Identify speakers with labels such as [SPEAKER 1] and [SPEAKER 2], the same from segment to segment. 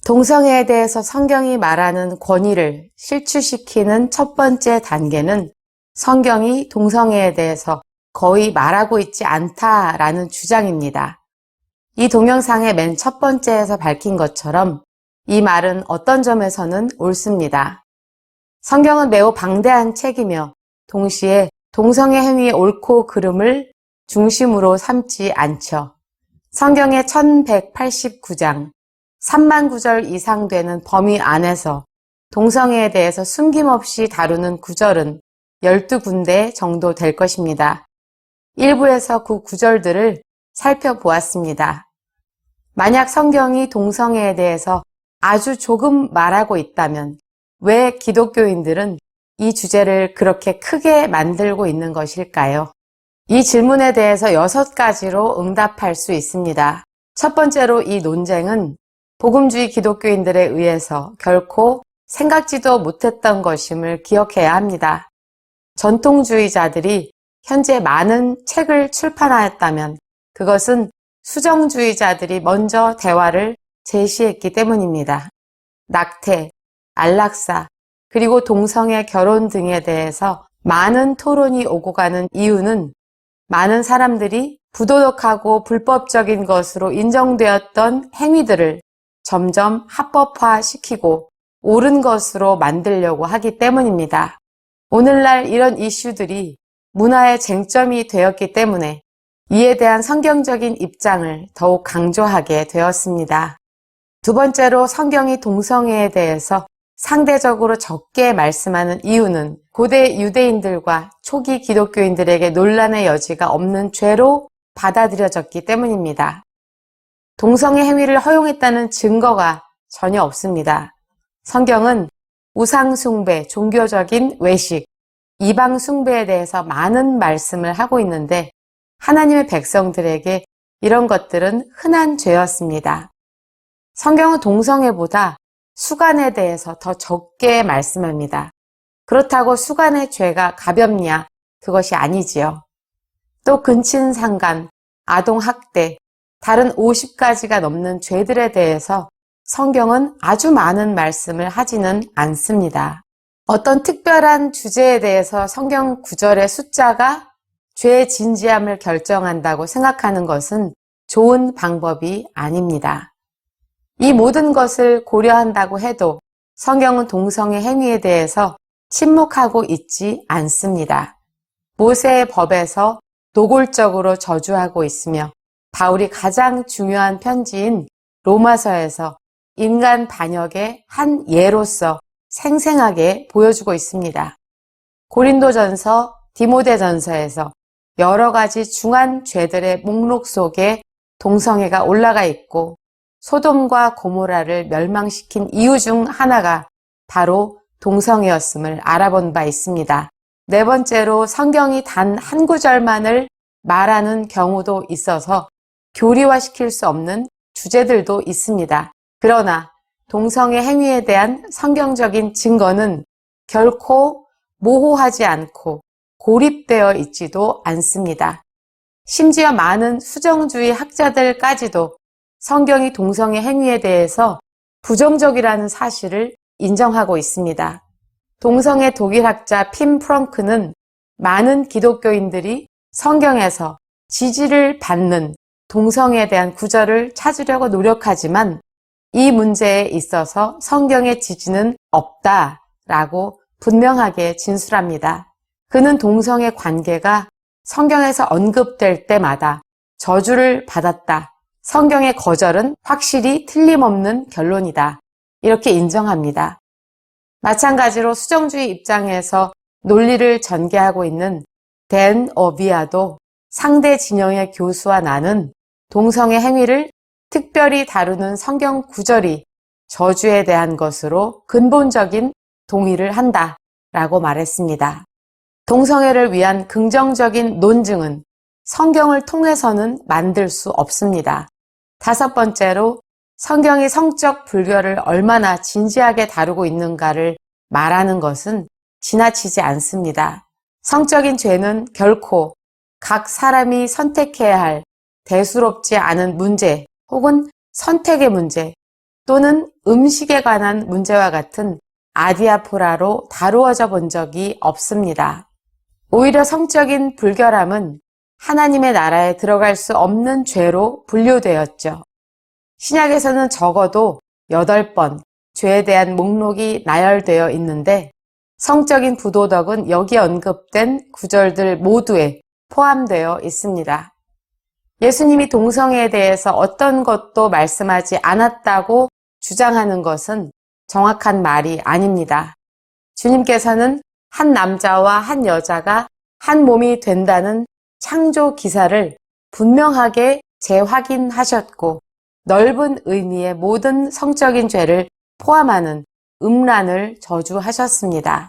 [SPEAKER 1] 동성애에 대해서 성경이 말하는 권위를 실추시키는 첫 번째 단계는 성경이 동성애에 대해서 거의 말하고 있지 않다라는 주장입니다. 이 동영상의 맨 첫 번째에서 밝힌 것처럼 이 말은 어떤 점에서는 옳습니다. 성경은 매우 방대한 책이며 동시에 동성애 행위의 옳고 그름을 중심으로 삼지 않죠. 성경의 1189장, 3만 구절 이상 되는 범위 안에서 동성애에 대해서 숨김없이 다루는 구절은 12군데 정도 될 것입니다. 일부에서 그 구절들을 살펴보았습니다. 만약 성경이 동성애에 대해서 아주 조금 말하고 있다면 왜 기독교인들은 이 주제를 그렇게 크게 만들고 있는 것일까요? 이 질문에 대해서 6가지로 응답할 수 있습니다. 첫 번째로 이 논쟁은 복음주의 기독교인들에 의해서 결코 생각지도 못했던 것임을 기억해야 합니다. 전통주의자들이 현재 많은 책을 출판하였다면 그것은 수정주의자들이 먼저 대화를 제시했기 때문입니다. 낙태, 안락사, 그리고 동성애 결혼 등에 대해서 많은 토론이 오고 가는 이유는 많은 사람들이 부도덕하고 불법적인 것으로 인정되었던 행위들을 점점 합법화시키고 옳은 것으로 만들려고 하기 때문입니다. 오늘날 이런 이슈들이 문화의 쟁점이 되었기 때문에 이에 대한 성경적인 입장을 더욱 강조하게 되었습니다. 두 번째로 성경이 동성애에 대해서 상대적으로 적게 말씀하는 이유는 고대 유대인들과 초기 기독교인들에게 논란의 여지가 없는 죄로 받아들여졌기 때문입니다. 동성애 행위를 허용했다는 증거가 전혀 없습니다. 성경은 우상 숭배, 종교적인 외식, 이방 숭배에 대해서 많은 말씀을 하고 있는데 하나님의 백성들에게 이런 것들은 흔한 죄였습니다. 성경은 동성애보다 수간에 대해서 더 적게 말씀합니다. 그렇다고 수간의 죄가 가볍냐? 그것이 아니지요. 또 근친상간, 아동학대, 다른 50가지가 넘는 죄들에 대해서 성경은 아주 많은 말씀을 하지는 않습니다. 어떤 특별한 주제에 대해서 성경 구절의 숫자가 죄의 진지함을 결정한다고 생각하는 것은 좋은 방법이 아닙니다. 이 모든 것을 고려한다고 해도 성경은 동성애 행위에 대해서 침묵하고 있지 않습니다. 모세의 법에서 노골적으로 저주하고 있으며 바울이 가장 중요한 편지인 로마서에서 인간 반역의 한 예로서 생생하게 보여주고 있습니다. 고린도전서, 디모데전서에서 여러 가지 중한 죄들의 목록 속에 동성애가 올라가 있고 소돔과 고모라를 멸망시킨 이유 중 하나가 바로 동성애였음을 알아본 바 있습니다. 네 번째로 성경이 단 한 구절만을 말하는 경우도 있어서 교리화시킬 수 없는 주제들도 있습니다. 그러나 동성애 행위에 대한 성경적인 증거는 결코 모호하지 않고 고립되어 있지도 않습니다. 심지어 많은 수정주의 학자들까지도 성경이 동성애 행위에 대해서 부정적이라는 사실을 인정하고 있습니다. 동성애 독일학자 핀 프렁크는 많은 기독교인들이 성경에서 지지를 받는 동성애에 대한 구절을 찾으려고 노력하지만 이 문제에 있어서 성경의 지지는 없다라고 분명하게 진술합니다. 그는 동성애 관계가 성경에서 언급될 때마다 저주를 받았다. 성경의 거절은 확실히 틀림없는 결론이다. 이렇게 인정합니다. 마찬가지로 수정주의 입장에서 논리를 전개하고 있는 댄 어비아도 상대 진영의 교수와 나는 동성애 행위를 특별히 다루는 성경 구절이 저주에 대한 것으로 근본적인 동의를 한다라고 말했습니다. 동성애를 위한 긍정적인 논증은 성경을 통해서는 만들 수 없습니다. 다섯 번째로 성경이 성적 불결을 얼마나 진지하게 다루고 있는가를 말하는 것은 지나치지 않습니다. 성적인 죄는 결코 각 사람이 선택해야 할 대수롭지 않은 문제 혹은 선택의 문제 또는 음식에 관한 문제와 같은 아디아포라로 다루어져 본 적이 없습니다. 오히려 성적인 불결함은 하나님의 나라에 들어갈 수 없는 죄로 분류되었죠. 신약에서는 적어도 8번 죄에 대한 목록이 나열되어 있는데 성적인 부도덕은 여기 언급된 구절들 모두에 포함되어 있습니다. 예수님이 동성애에 대해서 어떤 것도 말씀하지 않았다고 주장하는 것은 정확한 말이 아닙니다. 주님께서는 한 남자와 한 여자가 한 몸이 된다는 창조 기사를 분명하게 재확인하셨고 넓은 의미의 모든 성적인 죄를 포함하는 음란을 저주하셨습니다.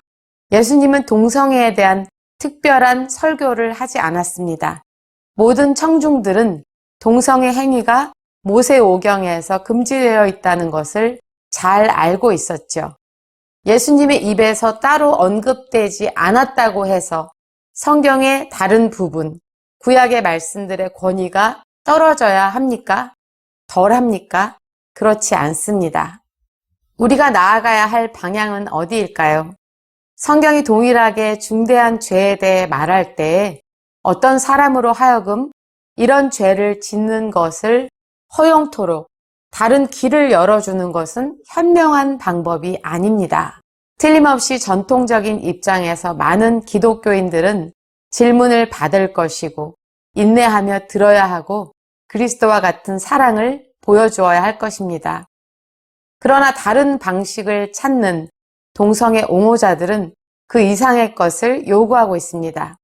[SPEAKER 1] 예수님은 동성애에 대한 특별한 설교를 하지 않았습니다. 모든 청중들은 동성애 행위가 모세오경에서 금지되어 있다는 것을 잘 알고 있었죠. 예수님의 입에서 따로 언급되지 않았다고 해서 성경의 다른 부분, 구약의 말씀들의 권위가 떨어져야 합니까? 덜합니까? 그렇지 않습니다. 우리가 나아가야 할 방향은 어디일까요? 성경이 동일하게 중대한 죄에 대해 말할 때에 어떤 사람으로 하여금 이런 죄를 짓는 것을 허용토록 다른 길을 열어주는 것은 현명한 방법이 아닙니다. 틀림없이 전통적인 입장에서 많은 기독교인들은 질문을 받을 것이고 인내하며 들어야 하고 그리스도와 같은 사랑을 보여주어야 할 것입니다. 그러나 다른 방식을 찾는 동성애 옹호자들은 그 이상의 것을 요구하고 있습니다.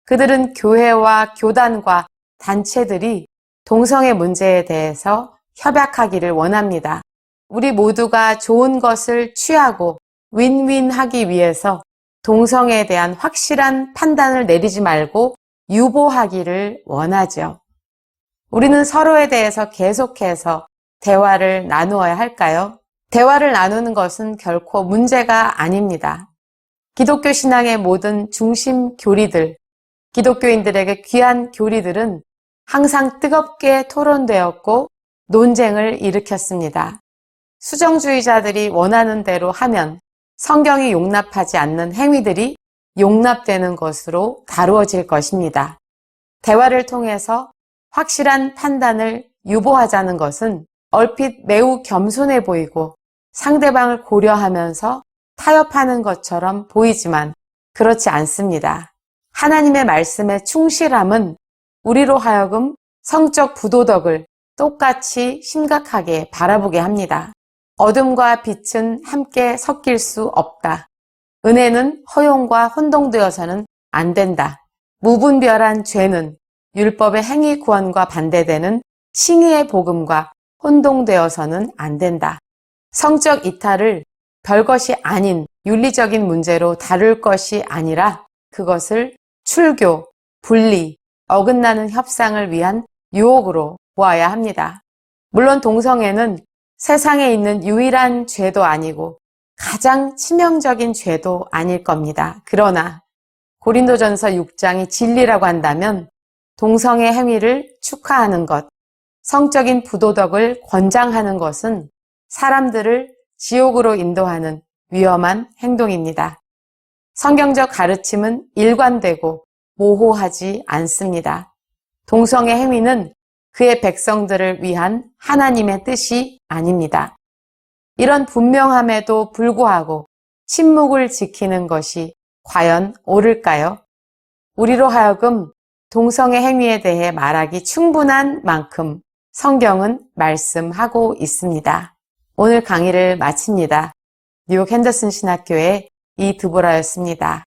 [SPEAKER 1] 그들은 교회와 교단과 단체들이 동성애 문제에 대해서 협약하기를 원합니다. 우리 모두가 좋은 것을 취하고 윈윈하기 위해서 동성애에 대한 확실한 판단을 내리지 말고 유보하기를 원하죠. 우리는 서로에 대해서 계속해서 대화를 나누어야 할까요? 대화를 나누는 것은 결코 문제가 아닙니다. 기독교 신앙의 모든 중심 교리들, 기독교인들에게 귀한 교리들은 항상 뜨겁게 토론되었고 논쟁을 일으켰습니다. 수정주의자들이 원하는 대로 하면 성경이 용납하지 않는 행위들이 용납되는 것으로 다루어질 것입니다. 대화를 통해서 확실한 판단을 유보하자는 것은 얼핏 매우 겸손해 보이고 상대방을 고려하면서 타협하는 것처럼 보이지만 그렇지 않습니다. 하나님의 말씀에 충실함은 우리로 하여금 성적 부도덕을 똑같이 심각하게 바라보게 합니다. 어둠과 빛은 함께 섞일 수 없다. 은혜는 허용과 혼동되어서는 안 된다. 무분별한 죄는 율법의 행위 구원과 반대되는 칭의의 복음과 혼동되어서는 안 된다. 성적 이탈을 별것이 아닌 윤리적인 문제로 다룰 것이 아니라 그것을 출교, 분리, 어긋나는 협상을 위한 유혹으로 보아야 합니다. 물론 동성애는 세상에 있는 유일한 죄도 아니고 가장 치명적인 죄도 아닐 겁니다. 그러나 고린도전서 6장이 진리라고 한다면 동성애 행위를 축하하는 것, 성적인 부도덕을 권장하는 것은 사람들을 지옥으로 인도하는 위험한 행동입니다. 성경적 가르침은 일관되고 모호하지 않습니다. 동성애 행위는 그의 백성들을 위한 하나님의 뜻이 아닙니다. 이런 분명함에도 불구하고 침묵을 지키는 것이 과연 옳을까요? 우리로 하여금 동성애 행위에 대해 말하기 충분한 만큼 성경은 말씀하고 있습니다. 오늘 강의를 마칩니다. 뉴욕 핸더슨 신학교의 이드보라였습니다.